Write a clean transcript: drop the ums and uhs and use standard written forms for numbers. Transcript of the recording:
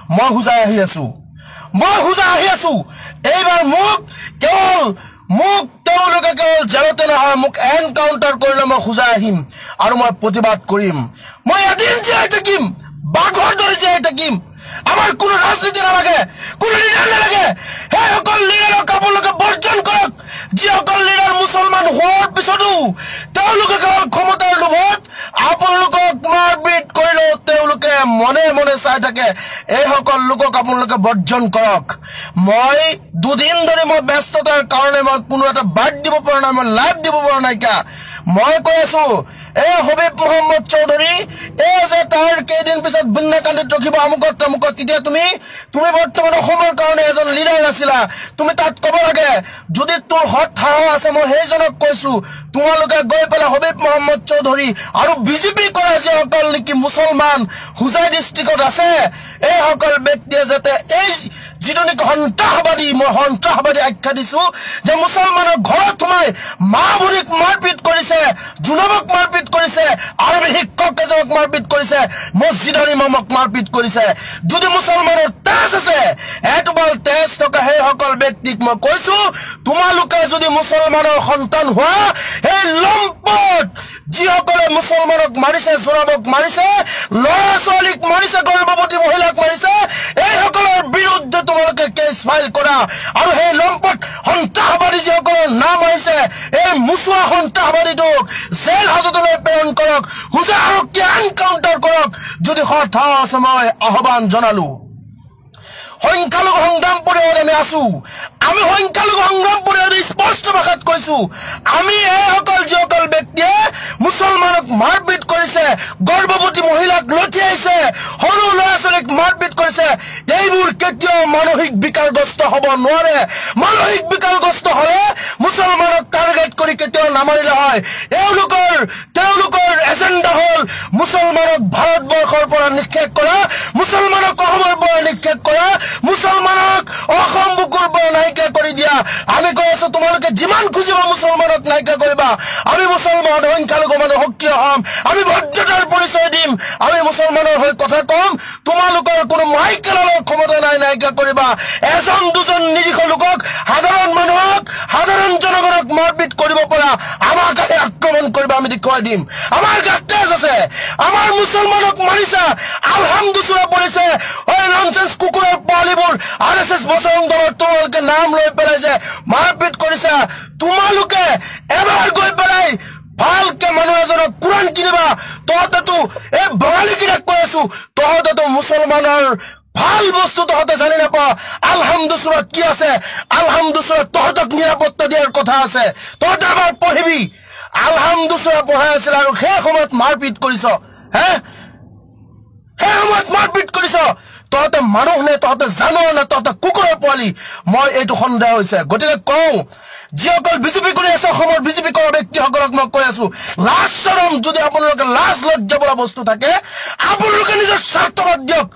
মই হুজাই আহি আছো এইবাৰ মোক তেওঁলোকে কেৱল জেলতে নহয় মোক এনকাউণ্টাৰ কৰিলে মই হুজাই আহিম আৰু মই প্ৰতিবাদ কৰিম মই এদিন জীয়াই থাকিম বাঘৰ দৰে জীয়াই থাকিম আমাৰ কোনো ৰাজনীতি নালাগে কোনো লিডাৰ নালাগে সেইসকল লিডাৰক আপোনালোকে বৰ্জন কৰক যিসকল লিডাৰ মুছলমান হোৱাৰ পিছতো তেওঁলোকে কেৱল ক্ষমতাৰ লোভত আপোনালোকক মাৰপিট কৰিলেও তেওঁলোকে মনে মনে চাই থাকে এইসকল লোকক আপোনালোকে বৰ্জন কৰক মই দুদিন ধৰি মই ব্যস্ততাৰ কাৰণে মই কোনো এটা বাদ দিব পৰা নাই মই লাইভ দিব পৰা নাই মই কৈ আছো এই হবিব মোহাম্মদ চৌধুৰী এই যে তাৰ কেইদিন পিছত বিন্নাকান্দিত ৰখিব আমুকত তামুকত তেতিয়া তুমি বৰ্তমান অসমৰ কাৰণে এজন লিডাৰ আছিলা তুমি তাত ক'ব লাগে যদি তোৰ হট হাও আছে মই সেইজনক কৈছো তোমালোকে গৈ পেলাই হবিব মোহাম্মদ চৌধুৰী আৰু বিজেপি কৰা যিসকল নেকি মুছলমান হুজাই ডিষ্ট্ৰিক্টত আছে এইসকল ব্যক্তিয়ে যাতে এই যিটো নেকি সন্ত্ৰাসবাদী আখ্যা দিছো যে মুছলমানৰ ঘৰত সোমাই মা বুঢ়ীক মাৰপিট কৰিছে জুনবক মাৰপিট কৰিছে আৰু শিক্ষক এজনক মাৰপিট কৰিছে মছজিদৰ ইমামক মাৰপিট কৰিছে যদি মুছলমানৰ তেজ আছে এটোবাল তেজ থকা সেইসকল ব্যক্তিক মই কৈছো তোমালোকে যদি মুছলমানৰ সন্তান হোৱা এই লম্পট যিসকলে মুছলমানক মাৰিছে জোৰাবক মাৰিছে ল'ৰা ছোৱালীক মাৰিছে গৰ্ভৱতী মহিলাক মাৰিছে এইসকলৰ বিৰুদ্ধে তোমালোকে কেছ ফাইল কৰা আৰু সেই লম্পট সন্ত্ৰাসবাদী যিসকলৰ নাম আহিছে এই মুছুৱা সন্ত্ৰাসবাদীটোক জেল হাজতলৈ প্ৰেৰণ কৰক হুজাই আৰক্ষী এনকাউণ্টাৰ কৰক যদি কথা আছে মই আহ্বান জনালো সংখ্যালঘু সংগ্ৰাম পৰিষদ আমি আছো আমি সংখ্যালঘু সংগ্ৰাম পৰিষদ স্পষ্ট ভাষাত কৈছো আমি এইসকল যিসকল ব্যক্তিয়ে মুছলমানক মাৰপিট কৰিছে গৰ্ভৱতী মহিলাক লঠিয়াইছে সৰু ল'ৰা ছোৱালীক মাৰপিট কৰিছে এইবোৰ কেতিয়াও মানসিক বিকাৰগ্ৰস্ত হ'ব নোৱাৰে মানসিক বিকাৰগ্ৰস্ত হ'লে মুছলমানক টাৰ্গেট কৰি কেতিয়াও নামাৰিলে হয় তেওঁলোকৰ এজেণ্ডা হ'ল মুছলমানক ভাৰতবৰ্ষৰ পৰা নিক্ষেপ কৰা মুছলমানক অসমৰ পৰা নিক্ষেপ কৰা মুছলমানক অসম বুকুৰ পৰা নাইকিয়া কৰি দিয়া আমি কৈ আছো তোমালোকে যিমান খুজিবা মুছলমানক নাইকিয়া কৰিবা আমি মুছলমান সংখ্যালঘু মানুহ সক্ৰিয় হ'ম আমি ভদ্ৰতাৰ পৰিচয় দিম আমি মুছলমানৰ হৈ কথা কম তোমালোকৰ কোনো মাইকেলৰ ক্ষমতা নাই নাইকিয়া কৰিবা এজন দুজন নিৰীহ লোকক সাধাৰণ মানুহক সাধাৰণ জনগণক মাৰপিট কৰিব পৰা আমাক আক্ৰমণ কৰিবা আমি দেখুৱাই দিম আমাৰ গাত তেজ আছে আমাৰ মুছলমানক মাৰিছা আলহামদুলিল্লাহ পৰিছে ওই ননসেন্স কুকুৰৰ পালিবোৰ আৰএছএছ বচৰং দলৰ তোমালোকে নাম লৈ পেলাই যে মাৰপিট কৰিছা তোমালোকে এবাৰ গৈ পেলাই ভালকে মানুহ এজনক কোৰআন কিনিবা তহঁতেতো এই বঙালীকিটাক কৈ আছো তহঁতেতো মুছলমানৰ ভাল বস্তু তহঁতে জানি নাপা আলহামদুলিল্লাহ কি আছে আলহামদুলিল্লাহ তহঁতক নিৰাপত্তা দিয়াৰ কথা আছে তহঁতে এবাৰ পঢ়িবি আলহামদুলিল্লাহ পঢ়াই আছিল আৰু সেই সময়ত মাৰপিট কৰিছ সেই সময়ত মাৰপিট কৰিছ তহঁতে মানুহ নে তহঁতে জানোৱাৰ নে তহঁতে কুকুৰৰ পোৱালি মই এইটো সন্দেহ হৈছে গতিকে কওঁ যিসকল বিজেপি কৰি আছে অসমৰ বিজেপি কৰা ব্যক্তিসকলক মই কৈ আছো লাজ শৰম যদি আপোনালোকে লাজ লজ্জা বোলা বস্তু থাকে আপোনালোকে নিজৰ স্বাৰ্থবাদ দিয়ক